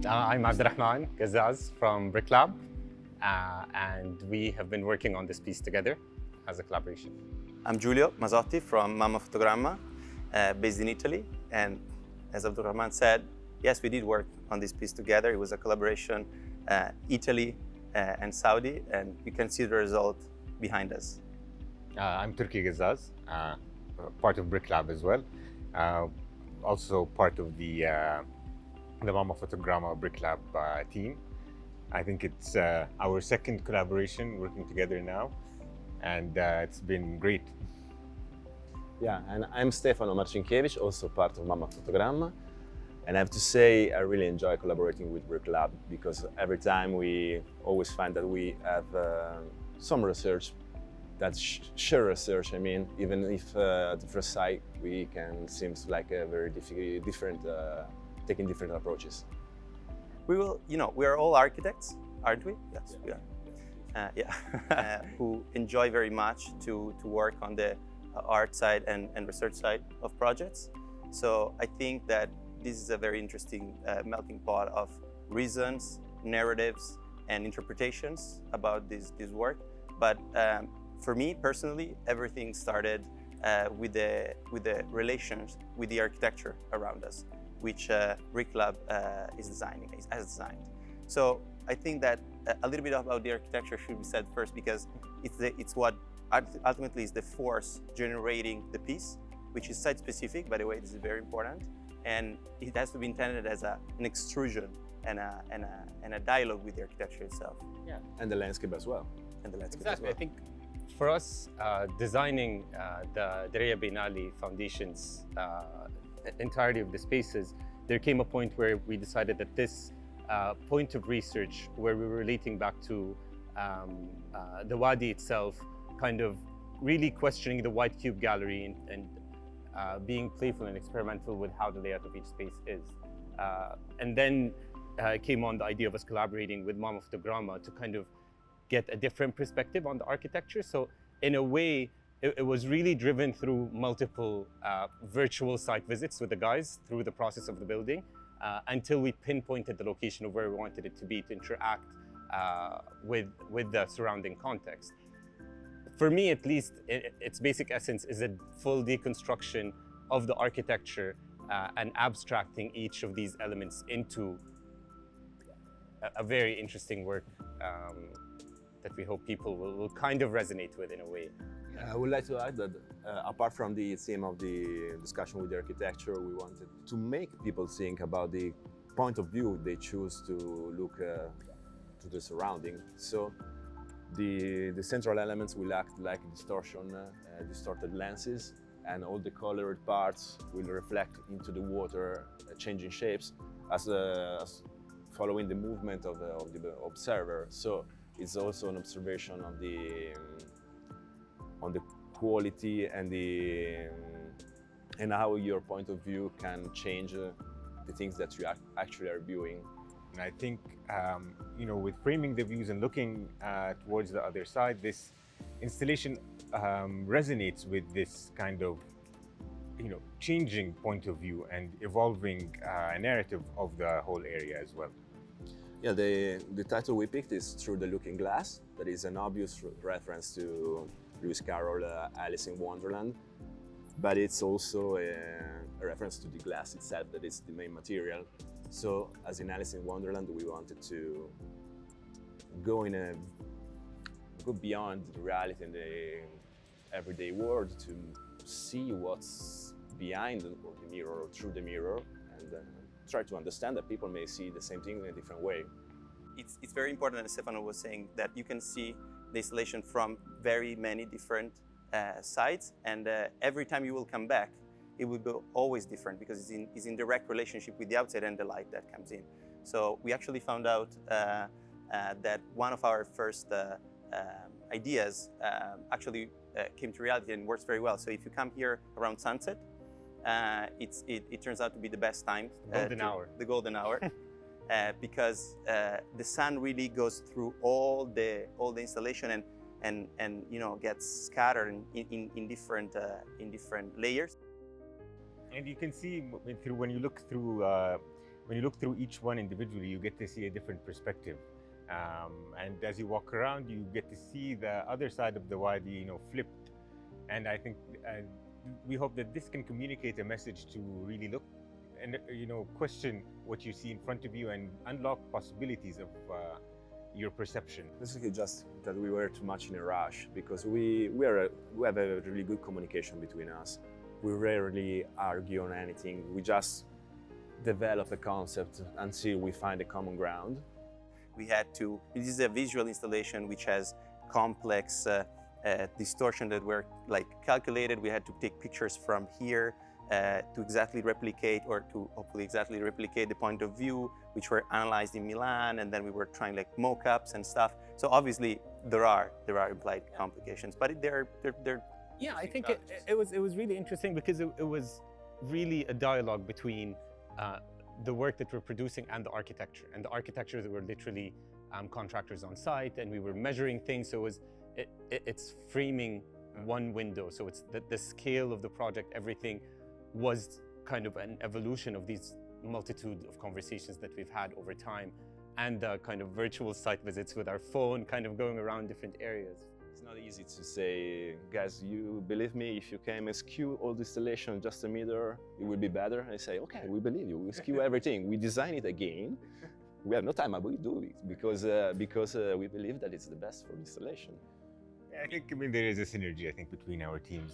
I'm Abdulrahman Gazzaz from Bricklab, and we have been working on this piece together as a collaboration. I'm Giulio Masotti from Mammafotogramma, based in Italy. And as Abdulrahman said, yes, we did work on this piece together. It was a collaboration, Italy and Saudi, and you can see the result behind us. I'm Turki Gazzaz, part of Bricklab as well. Also part of the Mammafotogramma Bricklab team. I think it's our second collaboration working together now, and it's been great. Yeah, and I'm Stefano Marcinkiewicz, also part of Mammafotogramma. And I have to say, I really enjoy collaborating with Bricklab because every time we always find that we have some research, share research, I mean, even if at the first sight we can seems like a very different, taking different approaches. We will, we are all architects, aren't we? Yes, we are. Who enjoy very much to work on the art side and research side of projects. So I think that this is a very interesting melting pot of reasons, narratives, and interpretations about this work. But for me personally, everything started with the relations with the architecture around us, which Bricklab has designed. So I think that a little bit about the architecture should be said first, because it's what ultimately is the force generating the piece, which is site-specific. By the way, this is very important, and it has to be intended as an extrusion and a dialogue with the architecture itself. Yeah, and the landscape as well. And the landscape Exactly. as well. I think for us, designing the Diriyah Biennale Foundation's entirety of the spaces, there came a point where we decided that this point of research, where we were relating back to the Wadi itself, kind of really questioning the white cube gallery and being playful and experimental with how the layout of each space is. And then came on the idea of us collaborating with Mammafotogramma to kind of get a different perspective on the architecture. So in a way, it was really driven through multiple virtual site visits with the guys through the process of the building until we pinpointed the location of where we wanted it to be to interact with the surrounding context. For me, at least, its basic essence is a full deconstruction of the architecture and abstracting each of these elements into a very interesting work that we hope people will kind of resonate with in a way. I would like to add that apart from the theme of the discussion with the architecture, we wanted to make people think about the point of view they choose to look to the surrounding. So the central elements will act like distorted lenses, and all the colored parts will reflect into the water, changing shapes as following the movement of the observer. So it's also an observation on the quality and how your point of view can change the things that you actually are viewing. And I think, with framing the views and looking towards the other side, this installation resonates with this kind of, changing point of view and evolving narrative of the whole area as well. Yeah, the title we picked is Through the Looking Glass. That is an obvious reference to Lewis Carroll, Alice in Wonderland, but it's also a reference to the glass itself, that is the main material. So, as in Alice in Wonderland, we wanted to go beyond the reality in the everyday world to see what's behind the mirror or through the mirror, and try to understand that people may see the same thing in a different way. It's very important, as Stefano was saying, that you can see the installation from very many different sides, and every time you will come back, it will be always different because it's in direct relationship with the outside and the light that comes in. So we actually found out that one of our first ideas actually came to reality and works very well. So if you come here around sunset, it turns out to be the best time. The golden hour. Because the sun really goes through all the installation and gets scattered in different layers. And you can see when you look through when you look through each one individually, you get to see a different perspective. And as you walk around, you get to see the other side of the wadi, you know, flipped. And I think we hope that this can communicate a message to really look and, you know, question what you see in front of you and unlock possibilities of your perception. Basically, just that we were too much in a rush because we have a really good communication between us. We rarely argue on anything. We just develop a concept until we find a common ground. We had to, this is a visual installation which has complex distortion that were like calculated. We had to take pictures from here to exactly replicate, or to hopefully exactly replicate the point of view, which were analyzed in Milan, and then we were trying like mock-ups and stuff. So obviously there are implied complications, but they're Yeah, I think it was really interesting because it was really a dialogue between the work that we're producing and the architecture. And the architecture that were literally contractors on site, and we were measuring things. So it's framing one window. So it's the scale of the project, everything was kind of an evolution of these multitude of conversations that we've had over time, and kind of virtual site visits with our phone, kind of going around different areas. It's not easy to say, guys, you believe me, if you can skew all the installation just a meter, it will be better. I say, okay, we believe you, we skew everything. We design it again. We have no time, but we do it because we believe that it's the best for installation. I think, there is a synergy, I think, between our teams.